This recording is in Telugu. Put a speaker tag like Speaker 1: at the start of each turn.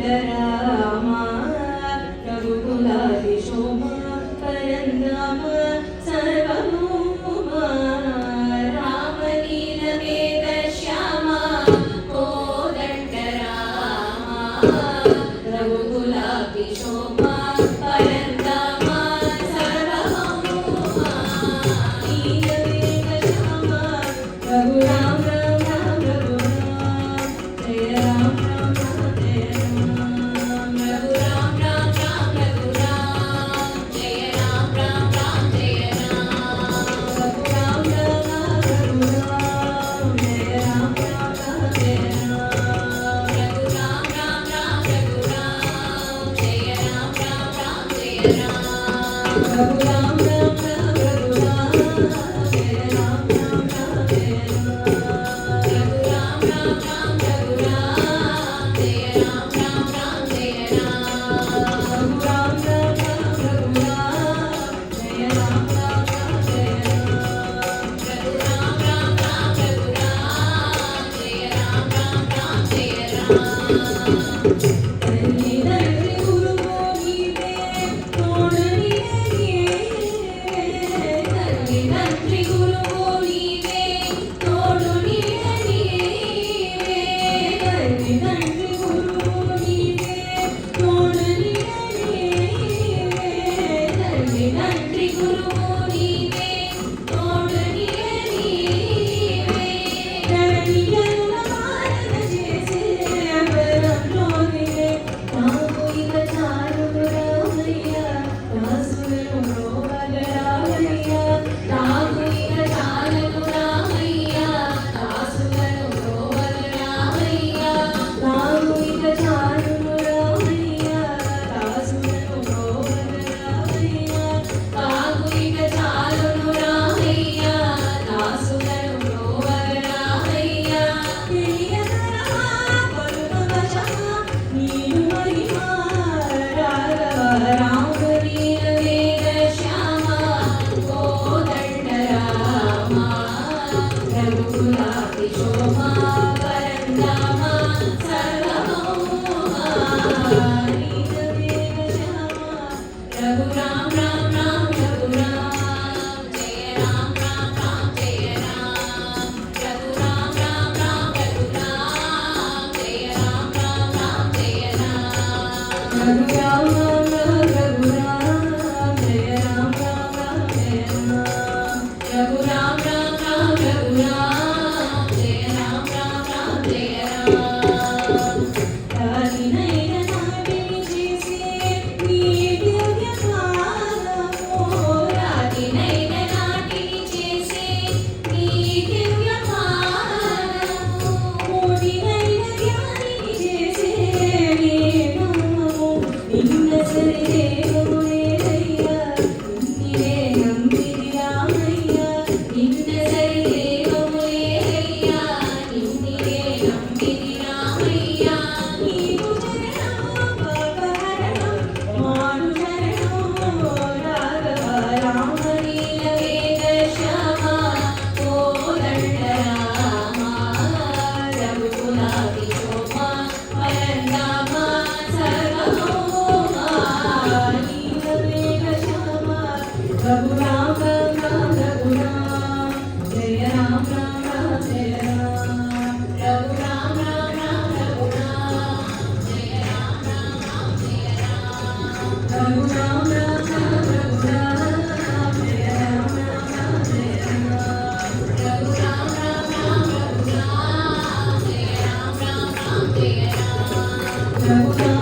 Speaker 1: राम रघुकुलाधि शोभा परन्दाम सर्वभौम राम नीलमेघ श्याम कोदण्ड राम रघुकुलाधि शोभा परन्दाम सर्वभौम नीलमेघ श्याम रघु राम राम राम रघु राम जय राम राम राम जय राम रघु राम राम राम रघु राम जय राम राम राम जय राम रघु राम राम राम रघु राम जय राम राम राम जय राम रघु राम राम राम रघु राम जय राम राम राम जय राम रघु राम राम राम रघु राम जय राम राम राम जय राम रघु राम राम राम रघु राम जय राम राम राम जय राम रघु राम राम राम रघु राम जय राम राम राम जय राम रघु राम राम राम रघु राम जय राम राम राम जय राम तन्नी तन्नी गुरु गोविंदे तोड़निये तन्नी तन्नी गुरु गोविंदे तोड़निये तन्नी तन्नी गुरु गोविंदे तोड़निये तन्नी तन्नी गुरु गोविंदे तोड़निये ధరణియను పాలన చేసే అపరం జ్యోతివే నాకు ఇక చాలును రామయ్య దాసులను బ్రోవగరామయ్య నాకు ఇక చాలును రామయ్య దాసులను బ్రోవగరామయ్య నాకు ఇక చాలును రామయ్య దాసులను బ్రోవగరామయ్య నాకు ఇక చాలును రామయ్య దాసులను బ్రోవగరామయ్య తెలియదరా పలుకవశమా నీవు మహిమా రాఘవ రామ నీలమేఘ శ్యామ కోదండ రామ రఘుకులాధి శోభా పరంధామ సర్వభౌమ నీలమేఘ శ్యామ రఘు రామ రామ రామ రఘు రామ జయ రామ రామ రామ జయ రామ రఘు రామ రామ రామ రఘు రామ జయ రామ రామ రామ జయ రామ రఘు రామ రామ రామ రఘు రామ జయ రామ రామ రామ జయ రామ రఘు రామ రామ రామ రఘు రామ జయ రామ రామ రామ జయ రామ రాజినైన నాటిని చేసే నీ దివ్య పాదము రాజినైన నాటిని చేసే నీ దివ్య పాదము మోడినైన జ్ఞానిని చేసే నీ నామము నిన్న సరిదేవము లేదయ్యా నిన్నే నమ్మిది రామయ్య నిన్న సరిదేవము లేదయ్యా నిన్నే నమ్మిది రామయ్య నీవు శరణం పాపహరణం మాను శరణం రాఘవ రామ నీలమేఘ శ్యామ కోదండ రామ రఘుకులాధి శోభా పరంధామ సర్వభౌమ నీలమేఘ శ్యామ రఘు రామ రామ రఘు రామ జయ రామ రామ రామ జయ రామ రఘు రామ రామ రామ రఘు రామ జయ రామ రామ రామ జయ రామ రఘు రామ రామ రామ రఘు రామ జయ రామ రామ రామ జయ రామ రఘు రామ రామ రామ రఘు రామ జయ రామ రామ రామ జయ రామ రఘు రామ